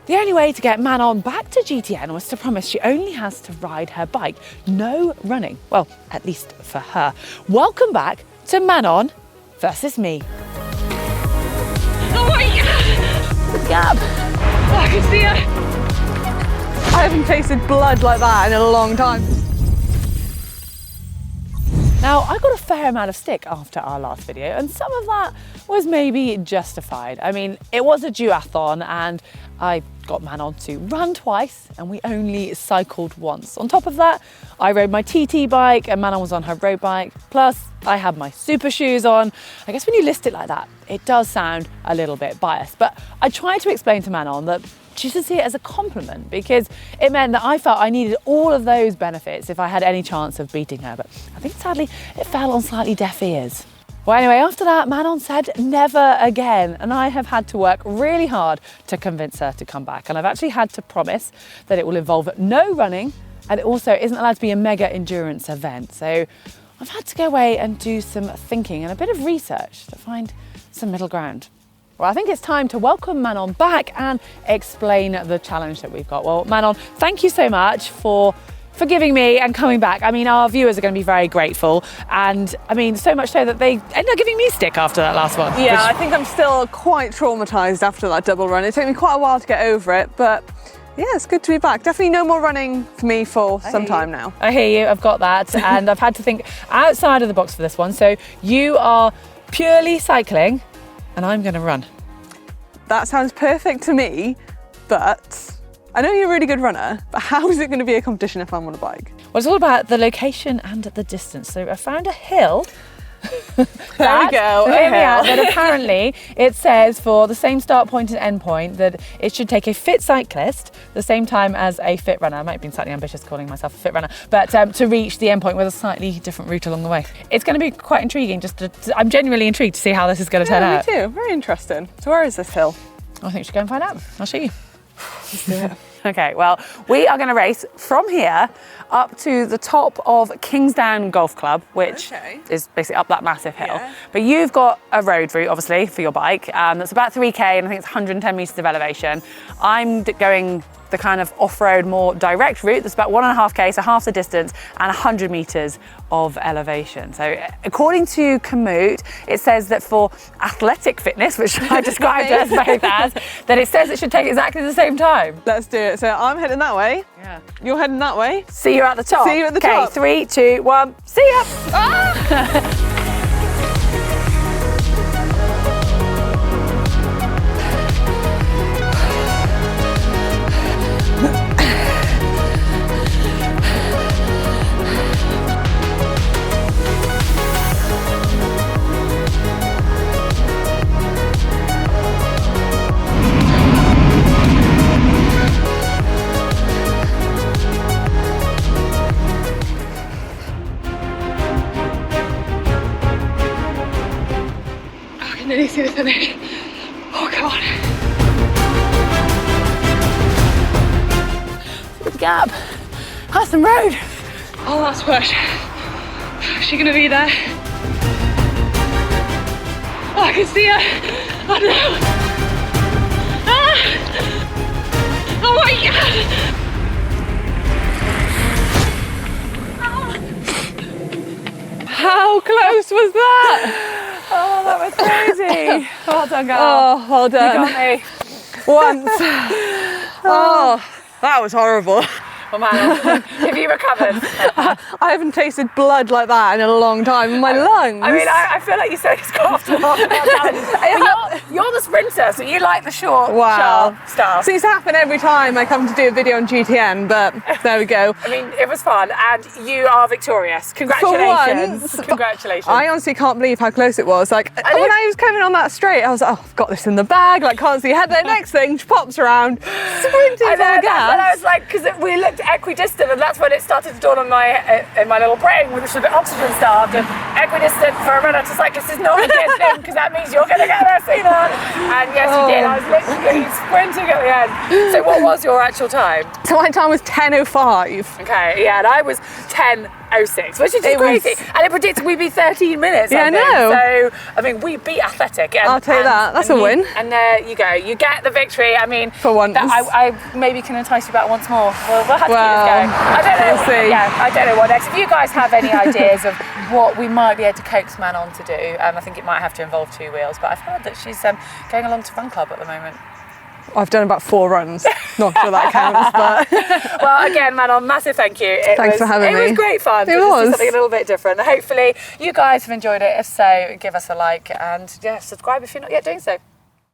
The only way to get Manon back to GTN was to promise she only has to ride her bike. No running. Well, at least for her. Welcome back to Manon versus me. Oh my God! Yep. Oh, I can see her. I haven't tasted blood like that in a long time. Now, I got a fair amount of stick after our last video, and some of that was maybe justified. I mean, it was a duathlon and I got Manon to run twice and we only cycled once. On top of that, I rode my TT bike and Manon was on her road bike. Plus, I had my super shoes on. I guess when you list it like that, it does sound a little bit biased, but I tried to explain to Manon that she should see it as a compliment because it meant that I felt I needed all of those benefits if I had any chance of beating her. But I think sadly it fell on slightly deaf ears. Well, anyway, after that, Manon said never again. And I have had to work really hard to convince her to come back. And I've actually had to promise that it will involve no running and it also isn't allowed to be a mega endurance event. So I've had to go away and do some thinking and a bit of research to find some middle ground. Well, I think it's time to welcome Manon back and explain the challenge that we've got. Well, Manon, thank you so much for forgiving me and coming back. I mean, our viewers are going to be very grateful. And I mean, so much so that they ended up giving me stick after that last one. Yeah, I think I'm still quite traumatised after that double run. It took me quite a while to get over it, but yeah, it's good to be back. Definitely no more running for me for some time now. I hear you, I've got that. And I've had to think outside of the box for this one. So you are purely cycling and I'm going to run. That sounds perfect to me, but I know you're a really good runner, but how is it going to be a competition if I'm on a bike? Well, it's all about the location and the distance. So I found a hill. There we go. That apparently it says for the same start point and end point that it should take a fit cyclist the same time as a fit runner. I might have been slightly ambitious calling myself a fit runner, but to reach the end point with a slightly different route along the way. It's going to be quite intriguing. I'm genuinely intrigued to see how this is going to turn out. Me too. Very interesting. So where is this hill? I think we should go and find out. I'll show you. Let's do it. Okay, well, we are going to race from here up to the top of Kingsdown Golf Club, which is basically up that massive hill. Yeah. But you've got a road route, obviously, for your bike. That's about 3K, and I think it's 110 metres of elevation. I'm going the kind of off-road, more direct route that's about 1.5K, so half the distance, and 100 metres of elevation. So according to Komoot, it says that for athletic fitness, which I described us both as, that it says it should take exactly the same time. Let's do it. So I'm heading that way. Yeah. You're heading that way. See you at the top. See you at the top. Okay, 3, 2, 1, see ya! Ah! Nearly see the finish. Oh, come on. Good gap. Hudson Road. Oh, that's push. Is she gonna be there? Oh, I can see her. Oh no. Ah! Oh my God. How close was that? Oh, that was crazy. Well done, girl. Oh, well done. You got me. Once. Oh, that was horrible. Oh man, have you recovered? I haven't tasted blood like that in a long time in my lungs. I mean, I feel like you said it's got off to you're the sprinter, so you like the short, sharp stuff. Seems to happen every time I come to do a video on GTN, but there we go. I mean, it was fun, and you are victorious. Congratulations. For once, congratulations. I honestly can't believe how close it was. Like, when I was coming on that straight, I was like, oh, I've got this in the bag, like, can't see Heather. Next thing, she pops around, sprinting for the gas. And I was like, because we looked equidistant, and that's when it started to dawn on my little brain, which was the oxygen starved, and equidistant for a runner to cyclist is not a good thing, because that means you're going to get there sooner. And yes, you did. I was literally sprinting at the end. So what was your actual time? So my time was 10:05. Okay, yeah, and I was 10:10. 1:06, which is just crazy. And it predicted we'd be 13 minutes. Yeah, I know. So, I mean, we beat Athletic. And, I'll take that. That's a win. And there you go. You get the victory. I mean, for once. I maybe can entice you back once more. We'll have to keep this going. I don't know. We'll see. Yeah, I don't know what next. If you guys have any ideas of what we might be able to coax Manon to do, I think it might have to involve 2 wheels. But I've heard that she's going along to Run Club at the moment. I've done about 4 runs, not sure that counts, but... Well, again, Manon, massive thank you. Thanks for having me. It was great fun. It was. Do something a little bit different. Hopefully you guys have enjoyed it. If so, give us a like and subscribe if you're not yet doing so.